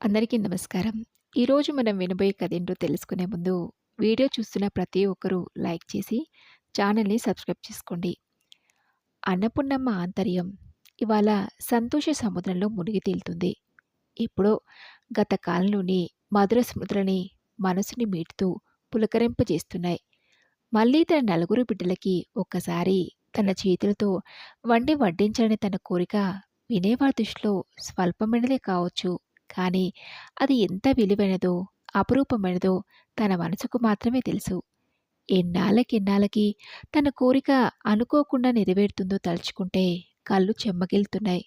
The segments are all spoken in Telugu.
అందరికీ నమస్కారం. ఈరోజు మనం వినబోయే కథ ఏంటో తెలుసుకునే ముందు, వీడియో చూస్తున్న ప్రతి ఒక్కరూ లైక్ చేసి, ఛానల్‌ని సబ్స్క్రైబ్ చేసుకోండి. అన్నపూర్ణమ్మ ఆంతర్యం ఇవాళ సంతోష సముద్రంలో మునిగి తేలుతుంది. ఎప్పుడో గత కాలంలోని మధుర స్మృతులని మనసుని మీటుతూ పులకరింపజేస్తున్నాయి. మళ్ళీ తన నలుగురు బిడ్డలకి ఒక్కసారి తన చేతులతో వండి వడ్డించాలని తన కోరిక వినేవారి దృష్టిలో స్వల్పమైనదే కావచ్చు. కానీ అది ఎంత విలువైనదో, అపురూపమైనదో తన మనసుకు మాత్రమే తెలుసు. ఎన్నాళ్ళకెన్నాళ్ళకి తన కోరిక అనుకోకుండా నెరవేరుతుందో తలుచుకుంటే కళ్ళు చెమ్మగిల్లుతున్నాయి.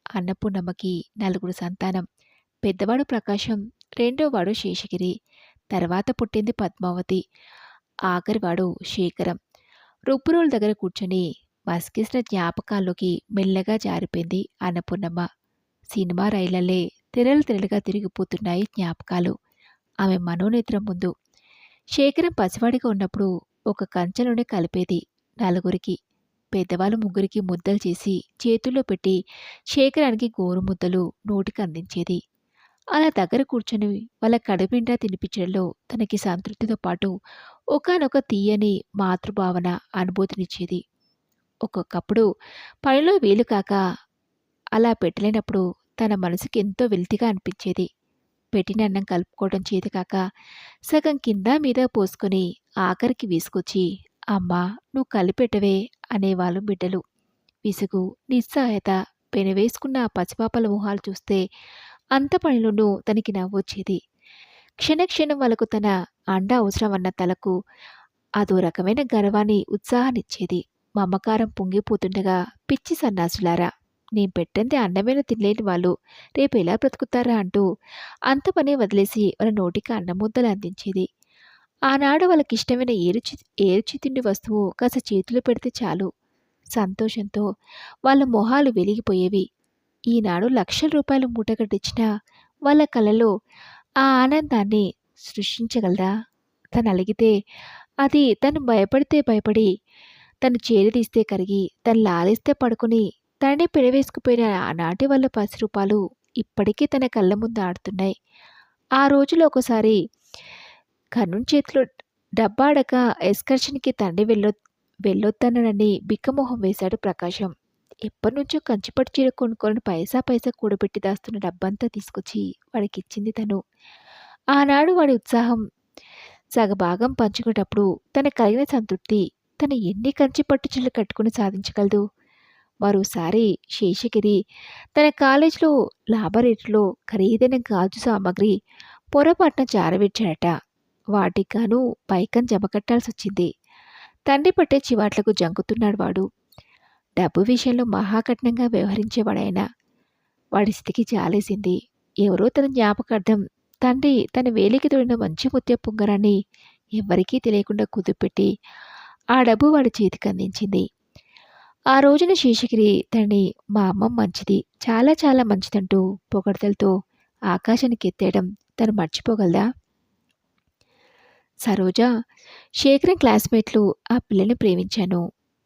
అన్నపూర్ణమ్మకి నలుగురు సంతానం. పెద్దవాడు ప్రకాశం, రెండోవాడు శేషగిరి, తర్వాత పుట్టింది పద్మావతి, ఆఖరివాడు శేఖరం. రుబ్బురోలు దగ్గర కూర్చొని మస్కిసిన జ్ఞాపకాల్లోకి మెల్లగా జారిపోయింది అన్నపూర్ణమ్మ. సినిమా రైళ్లల్లే తెరలు తెరలుగా తిరిగిపోతున్నాయి జ్ఞాపకాలు ఆమె మనోనేత్రం ముందు. శేఖరం పసివాడిగా ఉన్నప్పుడు ఒక కంచెలోనే కలిపేది నలుగురికి. పెద్దవాళ్ళు ముగ్గురికి ముద్దలు చేసి చేతుల్లో పెట్టి శేఖరానికి గోరు ముద్దలు నోటికి అందించేది. అలా దగ్గర కూర్చొని వాళ్ళ కడుపునిండా తినిపించడంలో తనకి సంతృప్తితో పాటు ఒకానొక తీయని మాతృభావన అనుభూతినిచ్చేది. ఒక్కొక్కప్పుడు పనిలో వీలు కాక అలా పెట్టలేనప్పుడు తన మనసుకి ఎంతో వెలితిగా అనిపించేది. పెట్టిన అన్నం కలుపుకోవడం చేతకాక సగం కింద మీద పోసుకొని ఆఖరికి విసుకొచ్చి, అమ్మా నువ్వు కలిపెట్టవే అనేవాళ్ళు బిడ్డలు. విసుగు, నిస్సహాయత పెనవేసుకున్న ఆ పసిపాపల మొహాలు చూస్తే అంత పనిలోనూ తనకి నవ్వొచ్చేది. క్షణక్షణం వాళ్ళకు తన అండ అవసరమన్న తలకు అదో రకమైన గర్వాన్ని, ఉత్సాహాన్నిచ్చేది. మమకారం పొంగిపోతుండగా, పిచ్చి సన్నాసులారా, నేను పెట్టంది అన్నమేనా తినలేని వాళ్ళు రేపు ఎలా బ్రతుకుతారా అంటూ అంత పని వదిలేసి వాళ్ళ నోటికి అన్నముద్దలు అందించేది. ఆనాడు వాళ్ళకిష్టమైన ఏరుచి తిండి వస్తువు కాస్త చేతిలో పెడితే చాలు, సంతోషంతో వాళ్ళ మొహాలు వెలిగిపోయేవి. ఈనాడు లక్షల రూపాయలు మూటగట్టించినా వాళ్ళ కళ్ళలో ఆ ఆనందాన్ని సృష్టించగలరా? తను అలిగితే అది, తను భయపడితే భయపడి, తను చేరదీస్తే కరిగి, తను లాలిస్తే పడుకుని తనని పెనవేసుకుపోయిన ఆనాటి వాళ్ళ 10 రూపాయలు ఇప్పటికీ తన కళ్ళ ముందు ఆడుతున్నాయి. ఆ రోజులో ఒకసారి కన్నుం చేతిలో డబ్బాడక ఎక్స్కర్షన్‌కి తండ్రి వెళ్ళొద్దన్నానని బిక్కమొహం వేశాడు ప్రకాశం. ఎప్పటినుంచో కంచిపట్టు చీర కొనుక్కోవాలని పైసా పైసా కూడబెట్టి దాస్తున్న డబ్బంతా తీసుకొచ్చి వాడికిచ్చింది తను. ఆనాడు వాడి ఉత్సాహం సగభాగం పంచుకునేటప్పుడు తనకు కలిగిన సంతృప్తి తను ఎన్ని కంచిపట్టు చీరలు కట్టుకుని సాధించగలదు? మరోసారి శేషగిరి తన కాలేజీలో లాబొరేటరీలో ఖరీదైన గాజు సామాగ్రి పొరపాటున జారవిడిచాడట. వాటికి గాను పైకం జమ కట్టాల్సొచ్చింది. తండ్రి పట్టే చివాట్లకు జంకుతున్నాడు వాడు. డబ్బు విషయంలో మహాకఠినంగా వ్యవహరించేవాడాయన. వాడి స్థితికి జాలేసింది. ఎవరో తన జ్ఞాపకార్థం తండ్రి తన వేలికి తోడిన మంచి ముత్యపు ఉంగరాన్ని ఎవ్వరికీ తెలియకుండా కుదుపెట్టి ఆ డబ్బు వాడి చేతికి అందించింది. ఆ రోజున శేషగిరి తనని మా అమ్మ మంచిది, చాలా చాలా మంచిదంటూ పొగడ్తలతో ఆకాశానికి ఎత్తేయడం తను మర్చిపోగలదా? సరోజా, శేఖరం క్లాస్మేట్లు ఆ పిల్లని ప్రేమించాను.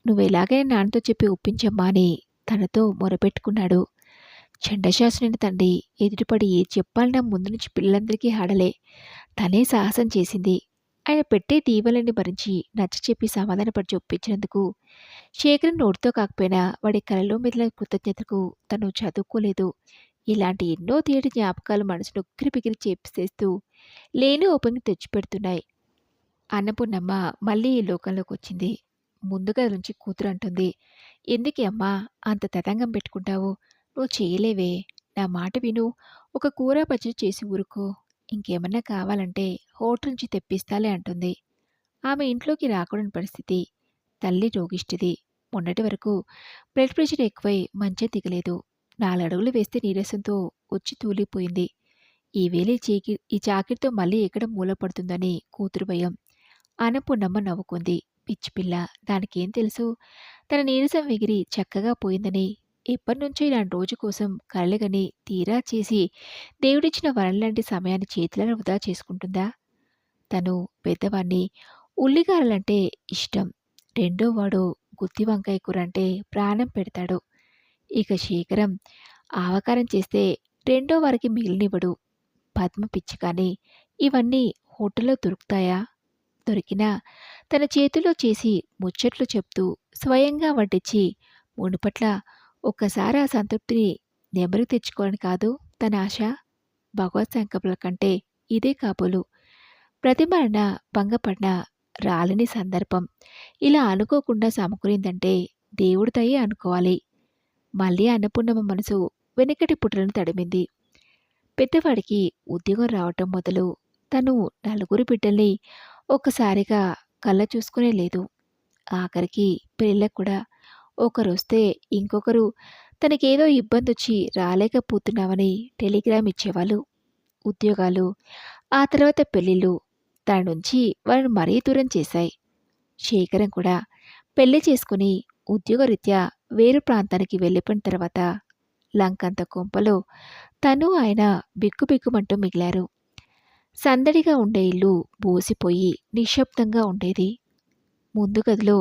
నువ్వు ఎలాగైనా నాన్నతో చెప్పి ఒప్పించమ్మా అని తనతో మొరపెట్టుకున్నాడు. చండశాసనుని తండ్రి ఎదుటిపడి ఏది చెప్పాలన్నా ముందు నుంచి పిల్లలందరికీ హడలే. తనే సాహసం చేసింది. ఆయన పెట్టే దీవెనలని భరించి నచ్చచెప్పి సమాధానపరిచి ఒప్పించినందుకు శేఖరం నోటితో కాకపోయినా వాడి కలలో మెదిలిన కృతజ్ఞతకు తను చదువుకోలేదు. ఇలాంటి ఎన్నో తీయటి జ్ఞాపకాలు మనసును ఉక్కిరిబిక్కిరి చేపిస్తేస్తూ లేని ఓపెన్‌ని తెచ్చిపెడుతున్నాయి. అన్నపూర్ణమ్మ మళ్ళీ ఈ లోకంలోకి వచ్చింది. ముందుగా నుంచి కూతురు అంటుంది, ఎందుకే అమ్మా అంత తతంగం పెట్టుకుంటావు? నువ్వు చేయలేవే. నా మాట విను. ఒక కూర పచ్చడి చేసి ఊరుకో. ఇంకేమన్నా కావాలంటే హోటల్ నుంచి తెప్పిస్తాలే అంటుంది. ఆమె ఇంట్లోకి రాకూడని పరిస్థితి. తల్లి రోగిష్టిది. మొన్నటి వరకు బ్లడ్ ప్రెషర్ ఎక్కువై మంచం దిగలేదు. 4 అడుగులు వేస్తే నీరసంతో వచ్చి తూలిపోయింది. ఈ చాకిరితో మళ్ళీ ఎక్కడ మూలపడుతుందని కూతురు భయం. అన్నపూర్ణమ్మ నవ్వుకుంది. పిచ్చిపిల్ల, దానికేం తెలుసు? తన నీరసం ఎగిరి చక్కగా పోయిందని. ఎప్పటినుంచో ఇలాంటి రోజు కోసం కలలుగని తీరా చేసి దేవుడిచ్చిన వరంలాంటి సమయాన్ని చేతులను వృధా చేసుకుంటుందా? తను పెద్దవాణ్ణి. ఉల్లిగారెలంటే ఇష్టం. రెండోవాడు గుత్తి వంకాయ కూర అంటే ప్రాణం పెడతాడు. ఇక శేఖరం ఆవకారం చేస్తే రెండో వారికి మిగిలినివ్వడు. పద్మ పిచ్చి కానీ ఇవన్నీ హోటల్లో దొరుకుతాయా? దొరికినా తన చేతిలో చేసి ముచ్చట్లు చెప్తూ స్వయంగా వడ్డించి మునుపట్ల ఒక్కసారి ఆ సంతృప్తిని నెమరు తెచ్చుకోవాలని కాదు తన ఆశ. భగవత్ సంకల్పాల కంటే ఇదే కాబోలు. ప్రతిమరణ భంగపడిన రాలని సందర్భం ఇలా అనుకోకుండా సమకూరిందంటే దేవుడి దయే అనుకోవాలి. మళ్ళీ అన్నపూర్ణమ్మ మనసు వెనకటి పుటలను తడిమింది. పెద్దవాడికి ఉద్యోగం రావటం మొదలు తను నలుగురు బిడ్డల్ని ఒక్కసారిగా కళ్ళ చూసుకునే లేదు. ఆఖరికి పెళ్ళిళ్ళకు కూడా ఒకరొస్తే ఇంకొకరు తనకేదో ఇబ్బందొచ్చి రాలేకపోతున్నామని టెలిగ్రామ్ ఇచ్చేవాళ్ళు. ఉద్యోగాలు, ఆ తర్వాత పెళ్ళిళ్ళు తన నుంచి వాళ్ళను మరీ దూరం చేశాయి. శేఖరం కూడా పెళ్లి చేసుకుని ఉద్యోగరీత్యా వేరు ప్రాంతానికి వెళ్ళిపోయిన తర్వాత లంకంత కొంపలో తను ఆయన బిక్కుబిక్కుమంటూ మిగిలారు. సందడిగా ఉండే ఇల్లు బోసిపోయి నిశ్శబ్దంగా ఉండేది. ముందు గదిలో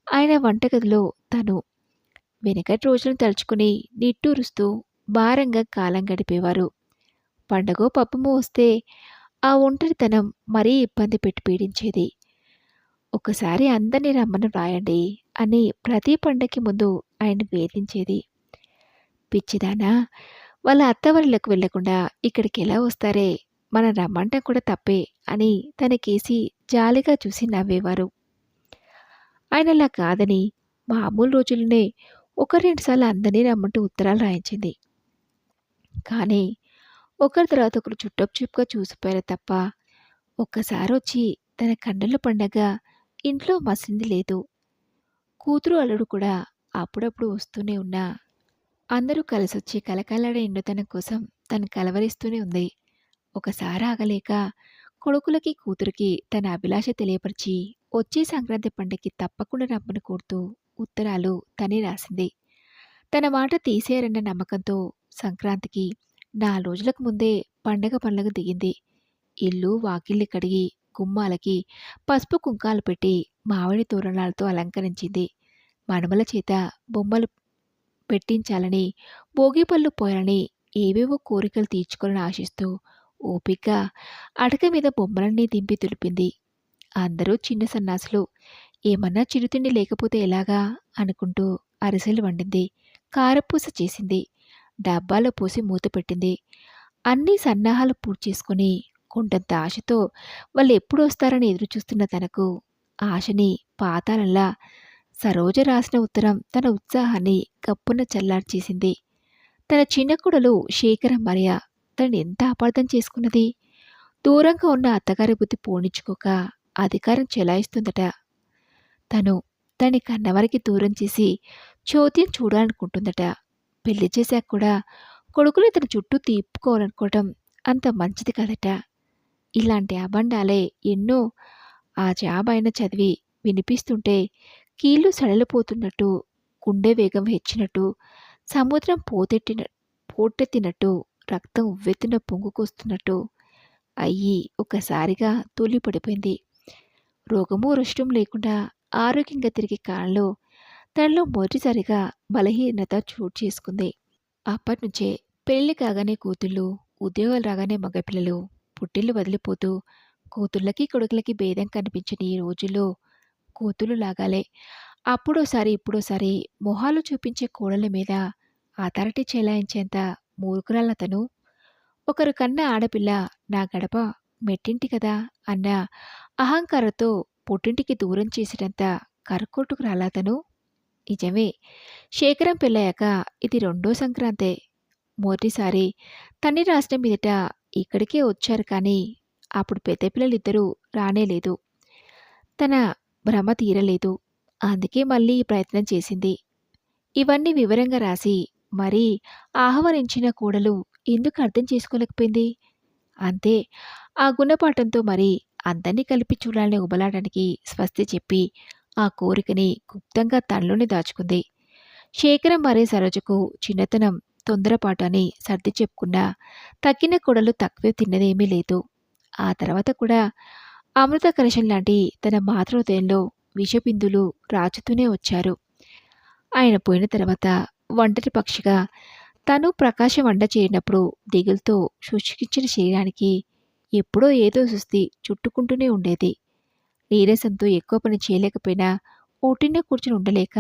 ఆయన వంటగదిలో తను వెనకటి రోజులను తలుచుకుని నిట్టూరుస్తూ భారంగా కాలం గడిపేవారు. పండగో పబ్బమో వస్తే ఆ ఒంటరితనం మరీ ఇబ్బంది పెట్టి పీడించేది. ఒకసారి అందరినీ రమ్మని వ్రాయండి అని ప్రతి పండగకి ముందు ఆయన వేధించేది. పిచ్చిదానా, వాళ్ళ అత్తవారిళ్ళకు వెళ్లకుండా ఇక్కడికి ఎలా వస్తారే, మనం రమ్మంటం కూడా తప్పే అని తనకేసి జాలిగా చూసి నవ్వేవారు. ఆయన అలా కాదని మామూలు రోజుల్లోనే ఒక రెండు సార్లు అందరినీ రమ్మంటూ ఉత్తరాలు రాయించింది. కానీ ఒకరి తర్వాత ఒకరు చుట్టపుచుప్పుగా చూసిపోయారు తప్ప ఒక్కసారి వచ్చి తన కన్నుల పండగ ఇంట్లో మసింది లేదు. కూతురు అల్లుడు కూడా అప్పుడప్పుడు వస్తూనే ఉన్నా అందరూ కలిసొచ్చి కలకలాడే ఎండుతనం కోసం తను కలవరిస్తూనే ఉంది. ఒకసారి ఆగలేక కొడుకులకి కూతురికి తన అభిలాష తెలియపరిచి వచ్చే సంక్రాంతి పండగకి తప్పకుండా రమ్మని కోరుతూ ఉత్తరాలు తనే రాసింది. తన మాట తీసేయరన్న నమ్మకంతో సంక్రాంతికి 4 రోజులకు ముందే పండగ పనులకు దిగింది. ఇల్లు వాకిళ్ళు కడిగి గుమ్మాలకి పసుపు కుంకాలు పెట్టి మామిడి తోరణాలతో అలంకరించింది. మనుమల చేత బొమ్మలు పెట్టించాలని, భోగిపళ్ళు పోయాలని, ఏవేవో కోరికలు తీర్చుకోవాలని ఆశిస్తూ ఓపిగ్గా అటక మీద బొమ్మలన్నీ దింపి తులిపింది. అందరూ చిన్న సన్నాసులు. ఏమన్నా చిరుతిండి లేకపోతే ఎలాగా అనుకుంటూ అరిసెలు వండింది. కారపూస చేసింది. డబ్బాలో పోసి మూత పెట్టింది. అన్ని సన్నాహాలు పూర్తి చేసుకుని కొండంత ఆశతో వాళ్ళు ఎప్పుడు వస్తారని ఎదురుచూస్తున్న తనకు ఆశని పాతాళంలా సరోజ రాసిన ఉత్తరం తన ఉత్సాహాన్ని కప్పున చల్లార్చేసింది. తన చిన్న కొడలు శేఖరం మరియ తనని ఎంత అపార్థం చేసుకున్నది. దూరంగా ఉన్న అత్తగారి బుద్ధి పోనిచ్చుకోక అధికారం చెలాయిస్తుందట. తనని కన్నవారికి దూరం చేసి చోద్యం చూడాలనుకుంటుందట. పెళ్లి చేశాక కూడా కొడుకుని తన చుట్టూ తీపుకోవాలనుకోవటం అంత మంచిది కాదట. ఇలాంటి అబండాలే ఎన్నో ఆ జాబ్ చదివి వినిపిస్తుంటే కీళ్ళు సడలిపోతున్నట్టు, గుండె వేగం హెచ్చినట్టు, సముద్రం పోటెత్తినట్టు, రక్తం ఉవ్వెత్తున పొంగుకొస్తున్నట్టు అయ్యి ఒక్కసారిగా తూలిపడిపోయింది. రోగమూ రుష్టం లేకుండా ఆరోగ్యంగా తిరిగే కాలంలో తనలో మొదటిసారిగా బలహీనత చోటు చేసుకుంది. అప్పటినుంచే పెళ్లి కాగానే కూతుళ్ళు, ఉద్యోగాలు రాగానే మగపిల్లలు, పుట్టిళ్ళు వదిలిపోతూ కూతుళ్ళకి కొడుకులకి భేదం కనిపించని ఈ రోజుల్లో కూతుళ్ళు లాగాలే అప్పుడోసారి ఇప్పుడోసారి మొహాలు చూపించే కోడళ్ళ మీద అథారిటీ చెలాయించేంత మూర్ఖురాల తను. ఒకరు కన్న ఆడపిల్ల నా గడప మెట్టింటి కదా అన్న అహంకారంతో పుట్టింటికి దూరం చేసేటంత కరకొట్టుకు రాలా తను. నిజమే, శేఖరం పెళ్ళయ్యాక ఇది 2వ సంక్రాంతే. మొదటిసారి తన్ని రాష్ట్రం మీదట ఇక్కడికే వచ్చారు కానీ అప్పుడు పెద్ద పిల్లలిద్దరూ రానేలేదు. తన భ్రమ తీరలేదు. అందుకే మళ్ళీ ఈ ప్రయత్నం చేసింది. ఇవన్నీ వివరంగా రాసి మరీ ఆహ్వానించిన కోడలు ఎందుకు అర్థం చేసుకోలేకపోయింది? అంతే, ఆ గుణపాఠంతో మరి అందరినీ కలిపి చూడాలని ఉబలాడానికి స్వస్తి చెప్పి ఆ కోరికని గుప్తంగా తనలోనే దాచుకుంది. శేఖరం మరే సరోజకు చిన్నతనం తొందరపాటు అని సర్ది చెప్పుకున్నా తక్కిన కోడలు తక్కువే తిన్నదేమీ లేదు. ఆ తర్వాత కూడా అమృత కలశం లాంటి తన మాతృహృదయంలో విషబిందులు రాచుతూనే వచ్చారు. ఆయన పోయిన తర్వాత ఒంటరి పక్షిగా తను ప్రకాశం వంట చేరినప్పుడు దిగులుతో శుష్కించిన శరీరానికి ఎప్పుడో ఏదో సుస్తి చుట్టుకుంటూనే ఉండేది. నీరసంతో ఎక్కువ పని చేయలేకపోయినా ఒట్టినే కూర్చుని ఉండలేక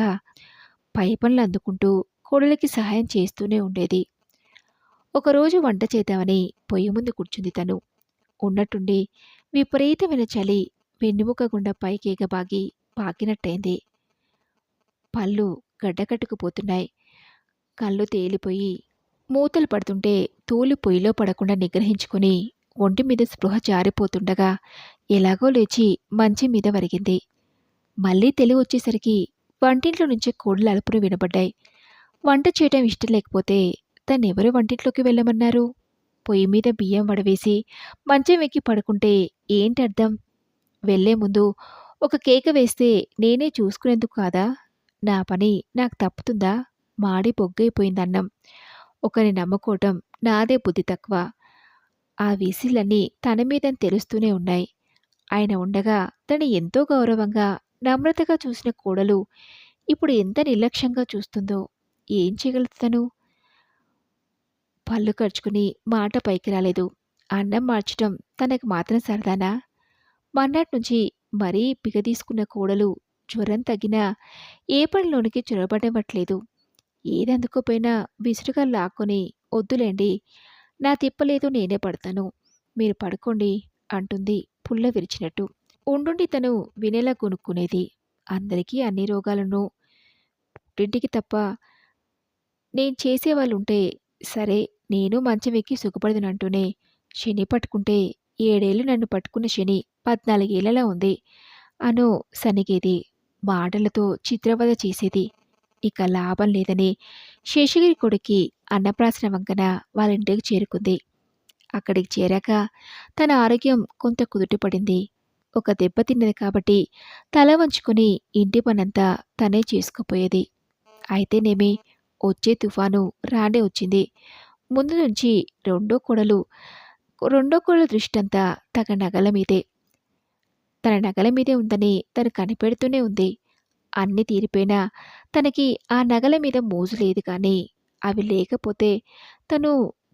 పై పనులు అందుకుంటూ కోడలికి సహాయం చేస్తూనే ఉండేది. ఒకరోజు వంట చేద్దామని పొయ్యి ముందు కూర్చుంది తను. ఉన్నట్టుండి విపరీతమైన చలి వెన్నెముక గుండా పైకి ఎగబాగి పాకినట్టయింది. పళ్ళు గడ్డకట్టుకుపోతున్నాయి. కళ్ళు తేలిపోయి మూతలు పడుతుంటే తూలి పొయ్యిలో పడకుండా నిగ్రహించుకొని ఒంటి మీద స్పృహ జారిపోతుండగా ఎలాగో లేచి మంచం మీద వరిగింది. మళ్ళీ తెలివి వచ్చేసరికి వంటింట్లో నుంచి కోడల అలుపులు వినబడ్డాయి. వంట చేయటం ఇష్టం లేకపోతే తన్నెవరు వంటింట్లోకి వెళ్ళమన్నారు? పొయ్యి మీద బియ్యం వడవేసి మంచం ఎక్కి పడుకుంటే ఏంటర్థం? వెళ్లే ముందు ఒక కేక వేస్తే నేనే చూసుకునేందుకు కాదా? నా పని నాకు తప్పుతుందా? మాడి బొగ్గైపోయిందన్నం. ఒకరిని నమ్ముకోవటం నాదే బుద్ధి తక్కువ. ఆ విసిలన్నీ తన మీదని తెలుస్తూనే ఉన్నాయి. ఆయన ఉండగా తను ఎంతో గౌరవంగా, నమ్రతగా చూసిన కోడలు ఇప్పుడు ఎంత నిర్లక్ష్యంగా చూస్తుందో. ఏం చేయగలదు తను? పళ్ళు ఖర్చుకుని మాట పైకి రాలేదు. అన్నం మార్చటం తనకు మాత్రం సరదానా? మర్నాటి మరీ బిగదీసుకున్న కోడలు జ్వరం తగ్గినా ఏ పనిలోనికి చొరబడవట్లేదు. ఏదందుకోపోయినా విసురుగా లాక్కొని వద్దులేండి, నా తిప్పలేదు నేనే పడతాను, మీరు పడుకోండి అంటుంది పుల్ల విరిచినట్టు. ఉండుండి తను వినేలా కొనుక్కునేది. అందరికీ అన్ని రోగాలను పుట్టింటికి తప్ప నేను చేసేవాళ్ళుంటే సరే, నేను మంచం ఎక్కి సుఖపడదునంటూనే శని పట్టుకుంటే 7 ఏళ్ళు నన్ను పట్టుకున్న శని 14 ఏళ్లలా ఉంది అను సనిగేది. మాటలతో చిత్రవద చేసేది. ఇక లాభం లేదని శేషగిరి కొడుక్కి అన్నప్రాసన వంకన వాళ్ళింటికి చేరుకుంది. అక్కడికి చేరాక తన ఆరోగ్యం కొంత కుదుటపడింది. ఒక దెబ్బ తిన్నది కాబట్టి తల వంచుకొని ఇంటి పనంతా తనే చేసుకుపోయేది. అయితేనేమి వచ్చే తుఫాను రానే వచ్చింది. ముందు నుంచి రెండో కోడలు దృష్టంతా తన నగల మీదే ఉందని తను కనిపెడుతూనే ఉంది. అన్నీ తీరిపోయినా తనకి ఆ నగల మీద మోజు లేదు కానీ అవి లేకపోతే తను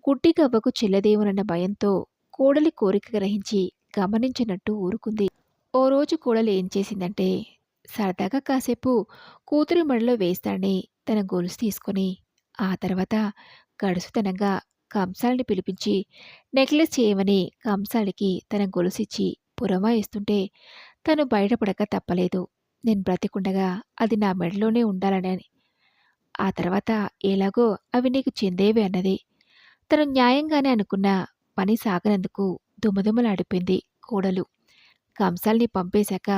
గుడ్డి గవ్వకు చెల్లదేమోనన్న భయంతో కోడలి కోరిక గ్రహించి గమనించినట్టు ఊరుకుంది. ఓ రోజు కోడలు ఏం చేసిందంటే, సరదాగా కాసేపు కూతురి మెడలో వేస్తానని తన గొలుసు తీసుకొని ఆ తర్వాత గడుసుతనంగా కంసాలిని పిలిపించి నెక్లెస్ చేయమని కంసాలికి తన గొలుసిచ్చి పురమాయిస్తుంటే తను బయటపడక తప్పలేదు. నేను బ్రతికుండగా అది నా మెడలోనే ఉండాలని. ఆ తర్వాత ఎలాగో అవి నీకు చెందేవి అన్నది. తను న్యాయంగానే అనుకున్న పని సాగనందుకు దుమదుమలాడిపోయింది కోడలు. కంసాల్ని పంపేశాక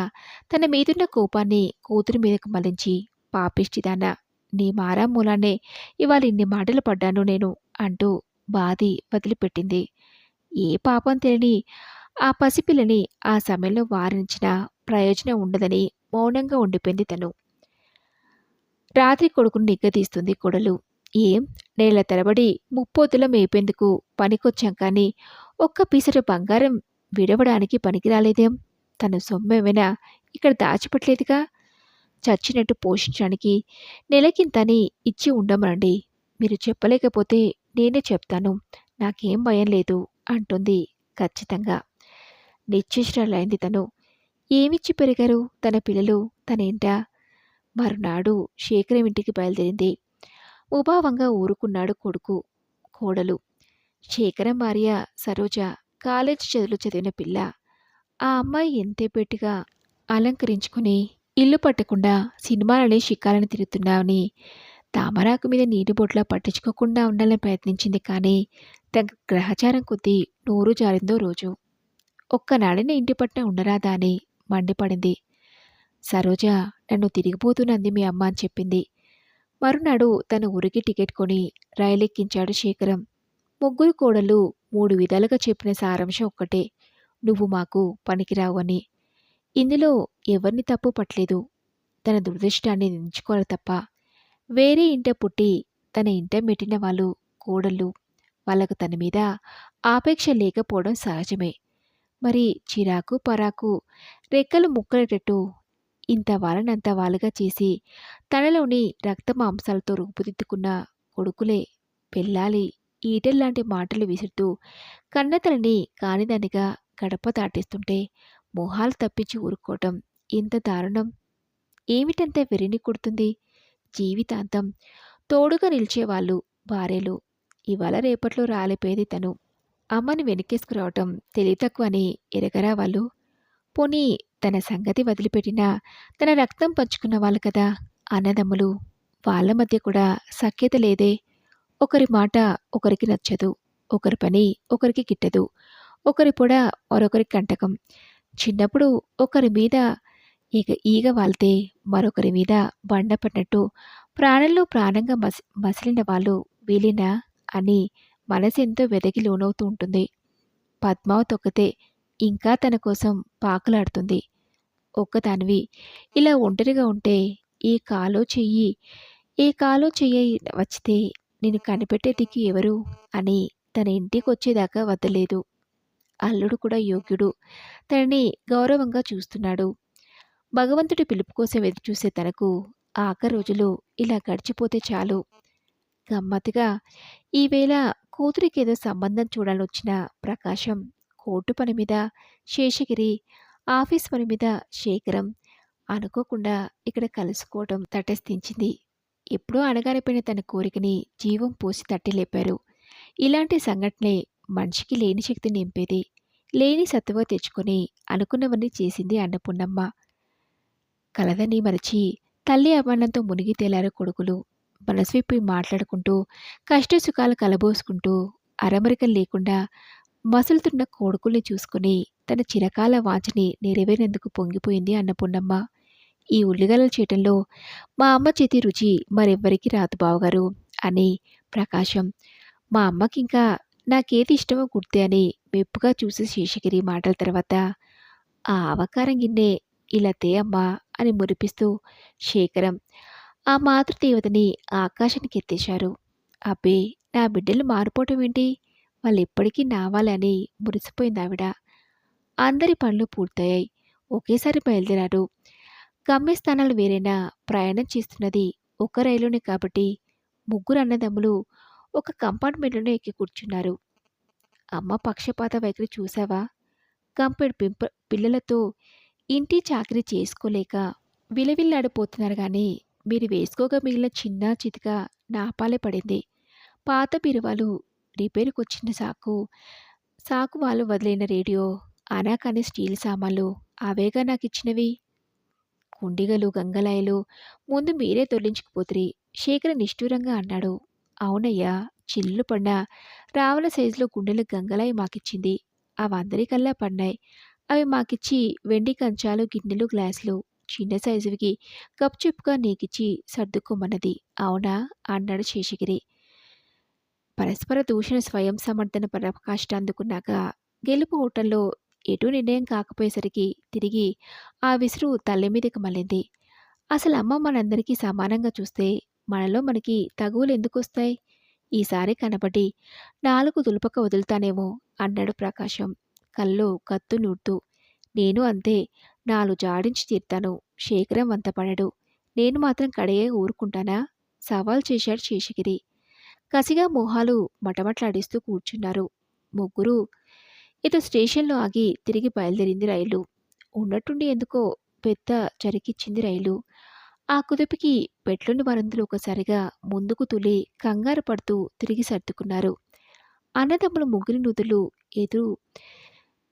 తన మీదున్న కోపాన్ని కూతురి మీదకు మళ్లించి, పాపిష్టిదానా, నీ మారా మూలానే ఇవాళ ఇన్ని మాటలు పడ్డాను నేను అంటూ బాధి వదిలిపెట్టింది. ఏ పాపం తెలియని ఆ పసిపిల్లని ఆ సమయంలో వారించినా ప్రయోజనం ఉండదని మౌనంగా ఉండిపోయింది తను. రాత్రి కొడుకుని నిగ్గదీస్తుంది కొడలు. ఏం, నేల తరబడి ముప్పోతుల మేపేందుకు పనికొచ్చాం కానీ ఒక్క పీసరు బంగారం విడవడానికి పనికిరాలేదేం? తను సొమ్మేమైనా ఇక్కడ దాచిపెట్టలేదుగా? చచ్చినట్టు పోషించడానికి నెలకింతని ఇచ్చి ఉండమనండి. మీరు చెప్పలేకపోతే నేనే చెప్తాను, నాకేం భయం లేదు అంటుంది ఖచ్చితంగా. నిశ్చేష్టురాలైంది తను. ఏమిచ్చి పెరిగారు తన పిల్లలు తనేంటా? మరునాడు శేఖరం ఇంటికి బయలుదేరింది. ఉభావంగా ఊరుకున్నాడు కొడుకు, కోడలు. శేఖరం భార్య సరోజ కాలేజీ చదువులు చదివిన పిల్ల. ఆ అమ్మాయి ఎంతేపేటిగా అలంకరించుకుని ఇల్లు పట్టకుండా సినిమాలని షికాలని తిరుగుతున్నావని తామరాకు మీద నీటి బొట్లా పట్టించుకోకుండా ఉండాలని ప్రయత్నించింది. కానీ తన గ్రహచారం కొద్దీ నోరు జారిందో రోజు. ఒక్కనాడిని ఇంటి పట్ల ఉండరాదా అని మండిపడింది. సరోజ నన్ను తిరిగిపోతున్నంది మీ అమ్మ అని చెప్పింది. మరునాడు తన ఊరికి టికెట్ కొని రైలెక్కించాడు శేఖరం. ముగ్గురు కోడళ్ళు 3 విధాలుగా చెప్పిన సారాంశం ఒక్కటే, నువ్వు మాకు పనికిరావు అని. ఇందులో ఎవరిని తప్పు పట్టలేదు. తన దురదృష్టాన్ని నిందించుకోవాలి తప్ప. వేరే ఇంట పుట్టి తన ఇంట మెట్టిన వాళ్ళు కోడళ్ళు. వాళ్లకు తన మీద ఆపేక్ష లేకపోవడం సహజమే. మరి చిరాకు పరాకు రెక్కలు ముక్కలేటట్టు ఇంత వాళ్ళనంత వాళ్ళుగా చేసి తనలోని రక్త మాంసాలతో రూపుదిద్దుకున్న కొడుకులే పెళ్ళాలి, ఈటెల్లాంటి మాటలు విసురుతూ కన్నతల్లిని కానిదానిగా గడప దాటిస్తుంటే మొహాలు తప్పించి ఊరుకోవటం ఇంత దారుణం! ఏమిటంత వెర్రిని కొడుతుంది? జీవితాంతం తోడుగా నిలిచేవాళ్ళు భార్యలు. ఇవాళ రేపట్లో రాలిపోయేది తను. అమ్మని వెనకేసుకురావటం తెలివితక్కువని ఎరగరా వాళ్ళు? పోనీ తన సంగతి వదిలిపెట్టినా తన రక్తం పంచుకున్న వాళ్ళు కదా అన్నదమ్ములు. వాళ్ళ మధ్య కూడా సఖ్యత లేదే. ఒకరి మాట ఒకరికి నచ్చదు. ఒకరి పని ఒకరికి గిట్టదు. ఒకరి పొడ మరొకరికి కంటకం. చిన్నప్పుడు ఒకరి మీద ఈగ వాలితే మరొకరి మీద బండ పడినట్టు ప్రాణంలో ప్రాణంగా మసిలిన వాళ్ళు వీలినా అని మనసెంతో వెదకి లోనవుతూ ఉంటుంది. పద్మావతి ఒక్కతే ఇంకా తన కోసం పాకులాడుతుంది. ఒక్కదానివి ఇలా ఒంటరిగా ఉంటే ఈ కాలో చెయ్యి ఏ కాలో చెయ్యి వచ్చితే నేను కనిపెట్టే దిక్కు ఎవరు అని తన ఇంటికొచ్చేదాకా వద్దలేదు. అల్లుడు కూడా యోగ్యుడు. తనని గౌరవంగా చూస్తున్నాడు. భగవంతుడి పిలుపు కోసం ఎదురుచూసే తనకు ఆఖరి రోజులు ఇలా గడిచిపోతే చాలు. గమ్మత్తుగా ఈవేళ కూతురికేదో సంబంధం చూడాలొచ్చిన ప్రకాశం, కోర్టు పని మీద శేషగిరి, ఆఫీస్ పని మీద శేఖరం అనుకోకుండా ఇక్కడ కలుసుకోవటం తటస్థించింది. ఎప్పుడో అణగారిపోయిన తన కోరికని జీవం పోసి తట్టి లేపారు. ఇలాంటి సంఘటనే మనిషికి లేని శక్తి నింపేది. లేని సత్తువ తెచ్చుకొని అనుకున్నవన్నీ చేసింది అన్నపూర్ణమ్మ. కలదని మరచి తల్లి అభిమానంతో మునిగి తేలారు కొడుకులు. మనసు విప్పి మాట్లాడుకుంటూ కష్టసుఖాలు కలబోసుకుంటూ అరమరికలు లేకుండా మసులుతున్న కొడుకుల్ని చూసుకుని తన చిరకాల వాంఛని నెరవేరేందుకు పొంగిపోయింది అన్నపూర్ణమ్మ. ఈ ఉల్లిగడ్డల చేయటంలో మా అమ్మ చేతి రుచి మరెవ్వరికీ రాదు బావగారు అని ప్రకాశం. మా అమ్మకింకా నాకేది ఇష్టమో గుర్తే అని మెప్పుగా చూసి శేషగిరి మాటల తర్వాత ఆ అవకారం గిన్నె ఇలా తే అమ్మా అని మురిపిస్తూ శేఖరం ఆ మాతృదేవతని ఆకాశానికి ఎత్తేశారు. అబ్బే, నా బిడ్డలు మారిపోవటం ఏంటి? వాళ్ళెప్పటికీ నావాలని మురిసిపోయింది ఆవిడ. అందరి పనులు పూర్తయ్యాయి. ఒకేసారి బయలుదేరారు. గమ్యస్థానాలు వేరైనా ప్రయాణం చేస్తున్నది ఒక రైలునే కాబట్టి ముగ్గురు అన్నదమ్ములు ఒక కంపార్ట్మెంట్లోనే ఎక్కి కూర్చున్నారు. అమ్మ పక్షపాత వైఖరి చూశావా? కంపెడు పిల్లలతో ఇంటి చాకిరీ చేసుకోలేక విలవిల్లాడిపోతున్నారు గాని మీరు వేసుకోగా మిగిలిన చిన్న చితిక నాపాలే పడింది. పాత బీరువాలు, రిపేరుకొచ్చిన సాకు వాళ్ళు వదిలిన రేడియో, అనాకాని స్టీల్ సామాన్లు అవేగా నాకిచ్చినవి. కుండిగలు, గంగలాయలు ముందు మీరే దొర్లించుకుపోతిరి శేఖర నిష్ఠూరంగా అన్నాడు. అవునయ్యా, చిల్లులు పడిన రావల సైజులో గుండెలు గంగలాయి మాకిచ్చింది. అవందరికల్లా పడినాయి. అవి మాకిచ్చి వెండి కంచాలు, గిన్నెలు, గ్లాసులు చిన్న సైజువికి గప్చుప్గా నీకిచ్చి సర్దుకోమన్నది. అవునా అన్నాడు శేషగిరి. పరస్పర దూషణ స్వయం సమర్థన పరాకాష్ట అందుకున్నాక గెలుపు ఓటంలో ఎటూ నిర్ణయం కాకపోయేసరికి తిరిగి ఆ విసురు తల్లి మీదకి మళ్ళింది. అసలు అమ్మ మనందరికీ సమానంగా చూస్తే మనలో మనకి తగువులు ఎందుకొస్తాయి? ఈసారి కనబడి నాలుగు దులుపక వదులుతానేమో అన్నాడు ప్రకాశం కల్లో కత్తు నూడుతూ. నేను అంతే, నాలుగు జాడించి తీర్తాను. శేఖరం వంతపడడు. నేను మాత్రం కడయే ఊరుకుంటానా? సవాల్ చేశాడు శేషగిరి. కసిగా మొహాలు మటమట్లాడిస్తూ కూర్చున్నారు ముగ్గురు. ఇటు స్టేషన్లో ఆగి తిరిగి బయలుదేరింది రైలు. ఉన్నట్టుండి ఎందుకో పెద్ద చరికిచ్చింది రైలు. ఆ కుదుపుకి పెట్లుండి వారందరూ ఒకసారిగా ముందుకు తులి కంగారు పడుతూ తిరిగి సర్దుకున్నారు. అన్నదమ్ములు ముగ్గురి నుదులు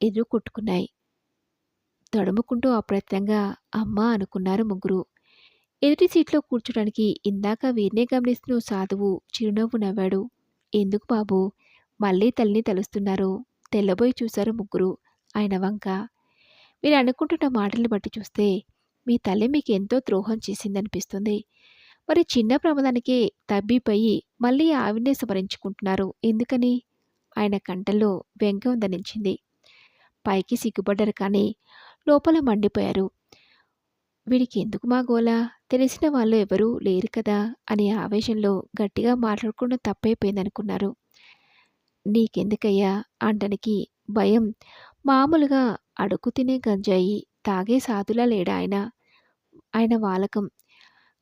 ఎదురు కొట్టుకున్నాయి. తడుముకుంటూ అప్రయత్నంగా అమ్మా అనుకున్నారు ముగ్గురు. ఎదుటి సీట్లో కూర్చోడానికి ఇందాక వీరినే గమనిస్తూ సాధువు చిరునవ్వు నవ్వాడు. ఎందుకు బాబు, మళ్ళీ తల్లిని తలుస్తున్నారు? తెల్లబోయి చూశారు ముగ్గురు ఆయన వంక. మీరు అనుకుంటున్న మాటల్ని బట్టి చూస్తే మీ తల్లి మీకు ఎంతో ద్రోహం చేసిందనిపిస్తుంది. మరి చిన్న ప్రమాదానికే తబ్బిపోయి మళ్ళీ ఆవిడనే స్మరించుకుంటున్నారు ఎందుకని? ఆయన కంఠంలో వ్యంగ్యం ధనించింది. పైకి సిగ్గుపడ్డారు కానీ లోపల మండిపోయారు. వీడికి ఎందుకు మా గోల? తెలిసిన వాళ్ళు ఎవరూ లేరు కదా అని ఆవేశంలో గట్టిగా మాట్లాడకుండా తప్పైపోయిందనుకున్నారు. నీకెందుకయ్యా అనడానికి భయం. మామూలుగా అడుగు తినే గంజాయి తాగే సాధులా లేడా ఆయన? ఆయన వాలకం.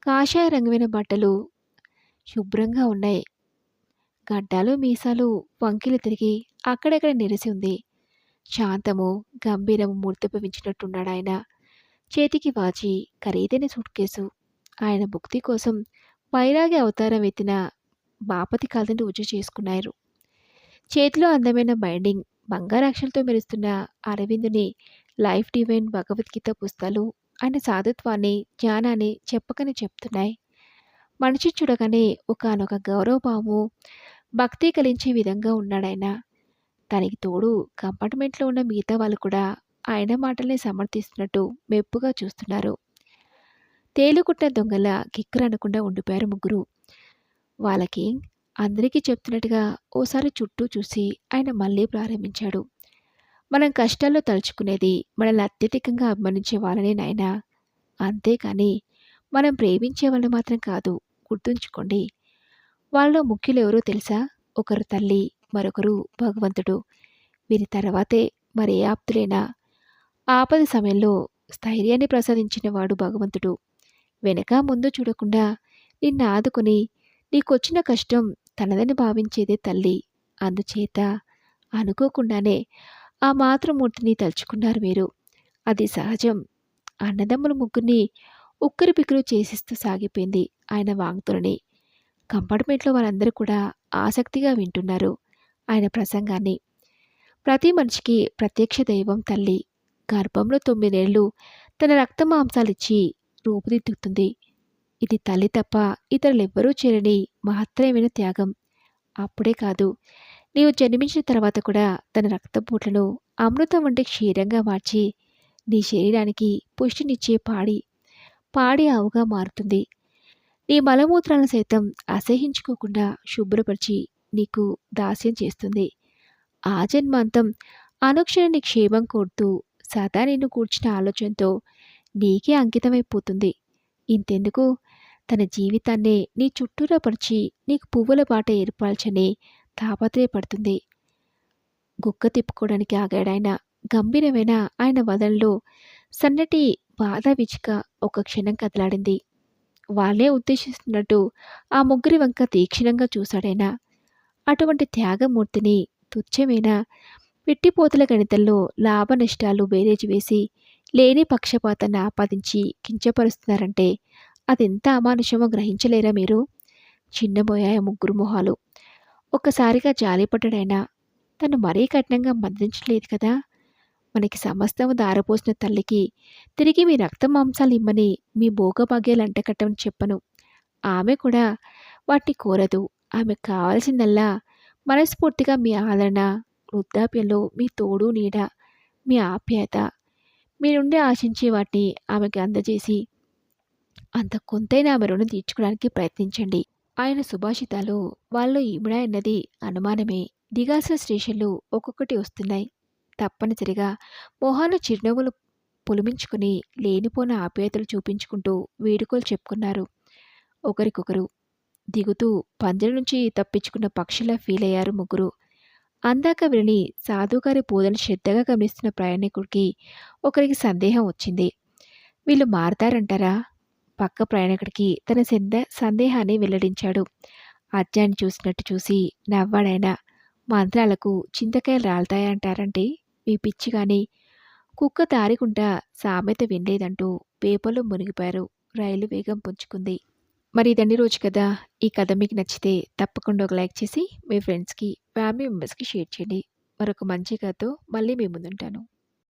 కాషాయ రంగువైన బట్టలు శుభ్రంగా ఉన్నాయి. గడ్డాలు, మీసాలు వంకిలు తిరిగి అక్కడక్కడ నెరిసి ఉంది. శాంతము, గంభీరము మూర్తిభవించినట్టున్నాడాయన. చేతికి వాచి, ఖరీదైన సూట్‌కేసు. ఆయన భుక్తి కోసం వైరాగి అవతారం ఎత్తిన బాపతి కాళ్ళని రుజువు చేసుకున్నారు. చేతిలో అందమైన బైండింగ్, బంగారాక్షలతో మెరుస్తున్న అరవిందుని లైఫ్ డివైన్ భగవద్గీత పుస్తకాలు ఆయన సాధుత్వాన్ని, జ్ఞానాన్ని చెప్పకనే చెప్తున్నాయి. మనిషి చూడగానే ఒకానొక గౌరవభావము, భక్తి కలించే విధంగా ఉన్నాడాయన. దానికి తోడు కంపార్ట్మెంట్‌లో ఉన్న మిగతా వాళ్ళు కూడా ఆయన మాటల్ని సమర్థిస్తున్నట్టు మెప్పుగా చూస్తున్నారు. తేలుకుట్టిన దొంగలా కిక్కురనకుండా ఉండిపోయారు ముగ్గురు. వాళ్ళకి అందరికీ చెప్తున్నట్టుగా ఓసారి చుట్టూ చూసి ఆయన మళ్ళీ ప్రారంభించాడు. మనం కష్టాల్లో తలుచుకునేది మనల్ని అత్యధికంగా అభిమానించే వాళ్ళనే నాయనా. అంతేకాని మనం ప్రేమించే వాళ్ళని మాత్రం కాదు. గుర్తుంచుకోండి. వాళ్ళలో ముఖ్యులెవరో తెలుసా? ఒకరు తల్లి, మరొకరు భగవంతుడు. వీరి తర్వాతే మరే ఆప్తులైనా. ఆపద సమయంలో స్థైర్యాన్ని ప్రసాదించినవాడు భగవంతుడు. వెనక ముందు చూడకుండా నిన్ను ఆదుకొని నీకొచ్చిన కష్టం తనదని భావించేదే తల్లి. అందుచేత అనుకోకుండానే ఆ మాతృమూర్తిని తలుచుకున్నారు మీరు. అది సహజం. అన్నదమ్ముల ముగ్గురిని ఉక్కిరిబిక్కిరి చేసిస్తూ సాగిపోయింది ఆయన వాంగ్తులని. కంపార్ట్మెంట్లో వాళ్ళందరూ కూడా ఆసక్తిగా వింటున్నారు ఆయన ప్రసంగాన్ని. ప్రతి మనిషికి ప్రత్యక్ష దైవం తల్లి. గర్భంలో 9 ఏళ్ళు తన రక్త మాంసాలిచ్చి రూపుదిద్దుతుంది. ఇది తల్లి తప్ప ఇతరులెవ్వరూ చేయని మహత్తరమైన త్యాగం. అప్పుడే కాదు, నీవు జన్మించిన తర్వాత కూడా తన రక్తపోట్లను అమృతం వంటి క్షీరంగా మార్చి నీ శరీరానికి పుష్టినిచ్చే పాడి ఆవుగా మారుతుంది. నీ మలమూత్రాలను సైతం అసహించుకోకుండా శుభ్రపరిచి నీకు దాస్యం చేస్తుంది. ఆ జన్మాంతం అనుక్షణం నీ క్షేమం కోరుతూ సదా నిన్ను కూర్చిన ఆలోచనతో నీకే అంకితమైపోతుంది. ఇంతెందుకు, తన జీవితాన్నే నీ చుట్టూరా పరిచి నీకు పువ్వుల బాట ఏర్పాల్చని తాపత్రయపడుతుంది. గుక్క తిప్పుకోవడానికి ఆగాడాయన. గంభీరమైన ఆయన వదనలో సన్నటి బాధ విచిక ఒక క్షణం కదలాడింది. వాళ్ళే ఉద్దేశిస్తున్నట్టు ఆ ముగ్గురి వంక తీక్షణంగా చూశాడాయన. అటువంటి త్యాగమూర్తిని తుచ్చమైన పెట్టిపోతుల గణితంలో లాభ నష్టాలు బేరేజు వేసి లేని పక్షపాతాన్ని ఆపాదించి కించపరుస్తున్నారంటే అదెంత అమానుషమో గ్రహించలేరా మీరు? చిన్నబోయాయ ముగ్గురు మొహాలు. ఒక్కసారిగా జాలిపడ్డాడాయన. తను మరీ కఠినంగా మందించలేదు కదా. మనకి సమస్తము దారపోసిన తల్లికి తిరిగి మీ రక్త మాంసాలు ఇమ్మని మీ భోగభాగ్యాలు అంటకట్టమని చెప్పను. ఆమె కూడా వాటిని కోరదు. ఆమెకు కావాల్సిందల్లా మనస్ఫూర్తిగా మీ ఆదరణ, వృద్ధాప్యంలో మీ తోడు నీడ, మీ ఆప్యాయత. మీ నుండి ఆశించే వాటిని ఆమెకి అందజేసి అంత కొంతైనా ఆమె రుణం తీర్చుకోవడానికి ప్రయత్నించండి. ఆయన సుభాషితాలు వాళ్ళు ఈవిడ అన్నది అనుమానమే. దిగాల్సిన స్టేషన్లు ఒక్కొక్కటి వస్తున్నాయి. తప్పనిసరిగా మొహాలు చిరునవ్వులు పులిమించుకుని లేనిపోని ఆప్యాయతలు చూపించుకుంటూ వేడుకలు చెప్పుకున్నారు ఒకరికొకరు. దిగుతూ పంజరం నుంచి తప్పించుకున్న పక్షులా ఫీల్ అయ్యారు ముగ్గురు. అందాక వీరిని సాధుగారి బోధన శ్రద్ధగా గమనిస్తున్న ప్రయాణికుడికి ఒకరికి సందేహం వచ్చింది. వీళ్ళు మారతారంటారా? పక్క ప్రయాణికుడికి తన సందేహాన్ని వెల్లడించాడు. అజ్ఞాన్ని చూసినట్టు చూసి నవ్వాడాయన. మంత్రాలకు చింతకాయలు రాలుతాయంటారంటే మీ పిచ్చి కానీ కుక్క దారికుంటా సామెత వినలేదంటూ పేపర్లో మునిగిపోయారు. రైలు వేగం పుంజుకుంది. మరి ఇదండి రోజు కదా. ఈ కథ మీకు నచ్చితే తప్పకుండా ఒక లైక్ చేసి మీ ఫ్రెండ్స్కి, ఫ్యామిలీ మెంబర్స్కి షేర్ చేయండి. మరొక మంచి కథతో మళ్ళీ మీ ముందుంటాను.